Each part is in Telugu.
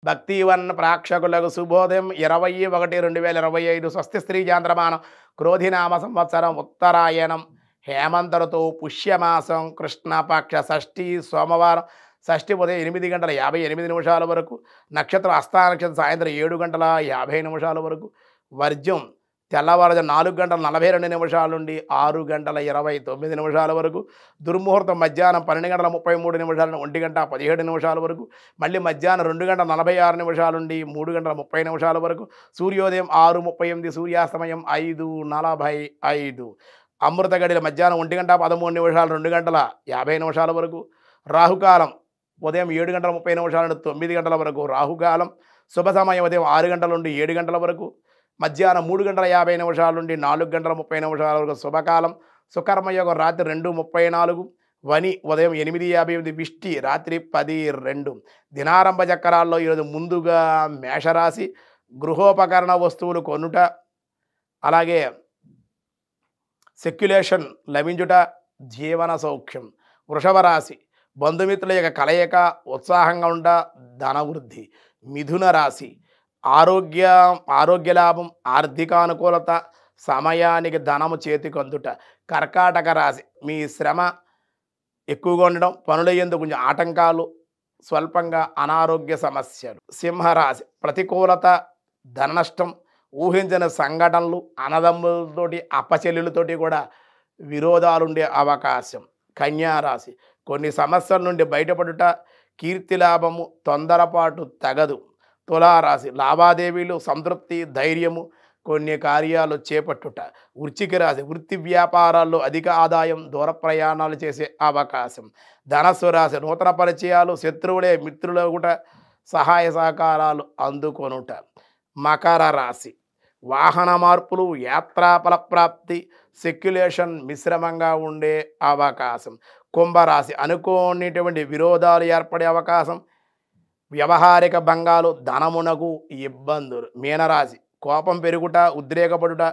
భక్తివన్ ప్రేక్షకులకు శుభోదయం 21/2025 స్వస్తి స్త్రీ చాంద్రమానం క్రోధినామ సంవత్సరం ఉత్తరాయణం హేమంత ఋతువు పుష్యమాసం కృష్ణపక్ష షష్ఠి సోమవారం షష్ఠి ఉదయం 8:58 వరకు నక్షత్రం హస్తా నక్షత్రం సాయంత్రం 7:50 వరకు వర్జ్యం తెల్లవారుజాము 4:42 నుండి 6:29 వరకు దుర్ముహూర్తం మధ్యాహ్నం 12:33 నుండి 1:17 వరకు మళ్ళీ మధ్యాహ్నం 2:46 నుండి 3:30 వరకు సూర్యోదయం 6:38 సూర్యాస్తమయం 5:45 అమృత గడిల మధ్యాహ్నం 1:13 2:50 వరకు రాహుకాలం ఉదయం 7:30 నుండి 9 వరకు రాహుకాలం శుభ సమయం ఉదయం 6 గంటల నుండి 7 గంటల వరకు మధ్యాహ్నం 3:50 నుండి 4:30 వరకు శుభకాలం సుకర్మయోగం రాత్రి 2:34 వని ఉదయం 8:58 విష్టి రాత్రి 10:02 దినారంభ చక్రాల్లో ఈరోజు ముందుగా మేషరాశి గృహోపకరణ వస్తువులు కొనుట అలాగే సెక్యులేషన్ లభించుట జీవన సౌఖ్యం వృషభ రాశి బంధుమిత్రుల యొక్క కలయిక ఉత్సాహంగా ఉండ ధనవృద్ధి మిథున రాశి ఆరోగ్య లాభం ఆర్థికానుకూలత సమయానికి ధనము చేతికి అందుట కర్కాటక రాశి మీ శ్రమ ఎక్కువగా ఉండడం పనుల యందు కొంచెం ఆటంకాలు స్వల్పంగా అనారోగ్య సమస్యలు సింహరాశి ప్రతికూలత ధన నష్టం ఊహించిన సంఘటనలు అన్నదమ్ములతోటి అప్పచెల్లులతోటి కూడా విరోధాలుండే అవకాశం కన్యారాశి కొన్ని సమస్యల నుండి బయటపడుట కీర్తి లాభము తొందరపాటు తగదు తులారాశి లావాదేవీలు సంతృప్తి ధైర్యము కొన్ని కార్యాలు చేపట్టుట వృశ్చిక రాశి వృత్తి వ్యాపారాల్లో అధిక ఆదాయం దూర ప్రయాణాలు చేసే అవకాశం ధనస్సు రాశి నూతన పరిచయాలు శత్రువులే మిత్రులగుట సహాయ సహకారాలు అందుకొనుట మకర రాశి వాహన మార్పులు యాత్రా ఫలప్రాప్తి సెక్యులేషన్ మిశ్రమంగా ఉండే అవకాశం కుంభరాశి అనుకోనిటువంటి విరోధాలు ఏర్పడే అవకాశం వ్యవహారిక భంగాలు ధనమునకు ఇబ్బందులు మీనరాశి కోపం పెరుగుట ఉద్రేకపడుట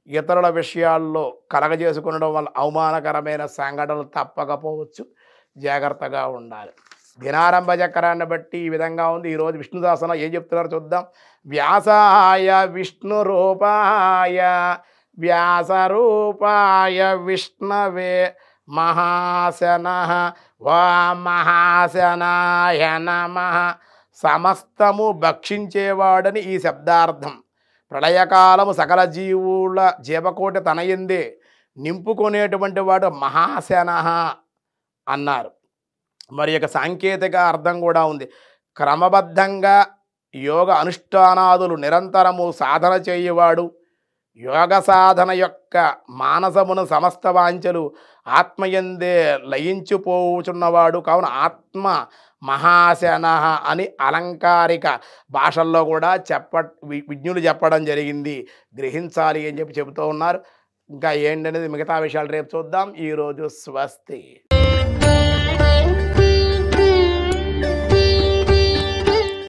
ఇతరుల విషయాల్లో కలగజేసుకునడం వల్ల అవమానకరమైన సంఘటనలు తప్పకపోవచ్చు జాగ్రత్తగా ఉండాలి దినారంభ చక్రాన్ని బట్టి ఈ విధంగా ఉంది ఈరోజు విష్ణు సహస్రనామం ఏం చెప్తున్నారో చూద్దాం వ్యాసాయ విష్ణు రూపాయ వ్యాస రూపాయ విష్ణవే మహాశన వా మహాశనాయ నమః సమస్తము భక్షించేవాడని ఈ శబ్దార్థం ప్రళయకాలము సకల జీవుల జీవకోటి తనయందే నింపుకొనేటువంటి వాడు మహాశన అన్నారు మరి యొక్క సాంకేతిక అర్థం కూడా ఉంది క్రమబద్ధంగా యోగ అనుష్ఠానాదులు నిరంతరము సాధన చేయవాడు యోగ సాధన యొక్క మానసమును సమస్త వాంఛలు ఆత్మయందే లయించిపోచున్నవాడు కావున ఆత్మ మహాశన అని అలంకారిక భాషల్లో కూడా విజ్ఞులు చెప్పడం జరిగింది గ్రహించాలి అని చెప్తూ ఉన్నారు ఇంకా ఏంటనేది మిగతా విషయాలు రేపు చూద్దాం ఈరోజు స్వస్తి